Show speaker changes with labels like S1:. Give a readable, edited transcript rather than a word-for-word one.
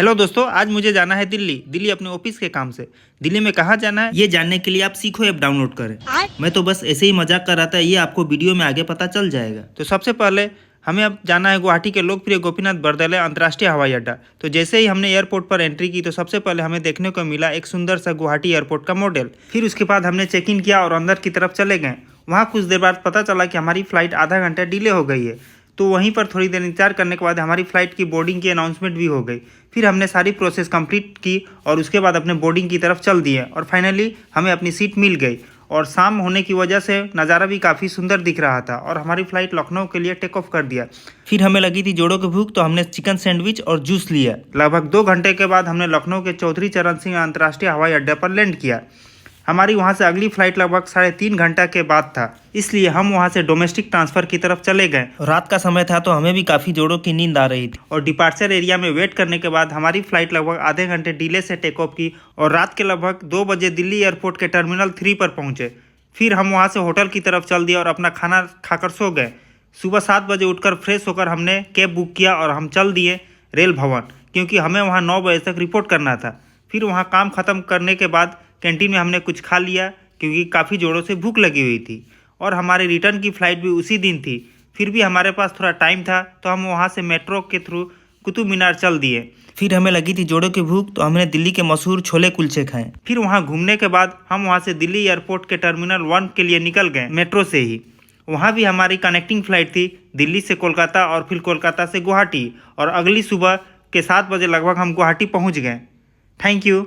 S1: Hello दोस्तों, आज मुझे जाना है दिल्ली अपने ऑफिस के काम से। दिल्ली में कहाँ जाना है ये जानने के लिए आप सीखो ऐप डाउनलोड करें। मैं तो बस ऐसे ही मजाक कर रहा था, ये आपको वीडियो में आगे पता चल जाएगा। तो सबसे पहले हमें अब जाना है गुवाहाटी के लोकप्रिय गोपीनाथ बरदलै अंतर्राष्ट्रीय हवाई अड्डा। तो जैसे ही हमने एयरपोर्ट पर एंट्री की तो सबसे पहले हमें देखने को मिला एक सुंदर सा गुवाहाटी एयरपोर्ट का मॉडल। फिर उसके बाद हमने चेक इन किया और अंदर की तरफ चले गए। वहाँ कुछ देर बाद पता चला कि हमारी फ्लाइट आधा घंटा डिले हो गई है। तो वहीं पर थोड़ी देर इंतजार करने के बाद हमारी फ़्लाइट की बोर्डिंग की अनाउंसमेंट भी हो गई। फिर हमने सारी प्रोसेस कंप्लीट की और उसके बाद अपने बोर्डिंग की तरफ चल दिए और फाइनली हमें अपनी सीट मिल गई। और शाम होने की वजह से नज़ारा भी काफ़ी सुंदर दिख रहा था और हमारी फ़्लाइट लखनऊ के लिए टेक ऑफ कर दिया। फिर हमें लगी थी जोड़ों की भूख, तो हमने चिकन सैंडविच और जूस लिया। लगभग 2 घंटे के बाद हमने लखनऊ के चौधरी चरण सिंह अंतर्राष्ट्रीय हवाई अड्डे पर लैंड किया। हमारी वहाँ से अगली फ्लाइट लगभग 3.5 घंटा के बाद था, इसलिए हम वहाँ से डोमेस्टिक ट्रांसफ़र की तरफ चले गए। रात का समय था तो हमें भी काफ़ी जोरों की नींद आ रही थी और डिपार्चर एरिया में वेट करने के बाद हमारी फ्लाइट लगभग आधे घंटे डिले से टेक ऑफ की और रात के लगभग 2 बजे दिल्ली एयरपोर्ट के टर्मिनल 3 पर पहुँचे। फिर हम वहाँ से होटल की तरफ चल दिए और अपना खाना खाकर सो गए। सुबह 7 बजे उठकर फ्रेश होकर हमने कैब बुक किया और हम चल दिए रेल भवन, क्योंकि हमें वहाँ 9 बजे तक रिपोर्ट करना था। फिर वहाँ काम ख़त्म करने के बाद कैंटीन में हमने कुछ खा लिया, क्योंकि काफ़ी जोरों से भूख लगी हुई थी और हमारे रिटर्न की फ़्लाइट भी उसी दिन थी। फिर भी हमारे पास थोड़ा टाइम था तो हम वहाँ से मेट्रो के थ्रू कुतुब मीनार चल दिए। फिर हमें लगी थी जोड़ों की भूख, तो हमने दिल्ली के मशहूर छोले कुलचे खाए। फिर वहाँ घूमने के बाद हम वहाँ से दिल्ली एयरपोर्ट के टर्मिनल 1 के लिए निकल गए मेट्रो से ही। वहाँ भी हमारी कनेक्टिंग फ़्लाइट थी दिल्ली से कोलकाता और फिर कोलकाता से गुवाहाटी, और अगली सुबह के 7 बजे लगभग हम गुवाहाटी पहुँच गए। Thank you.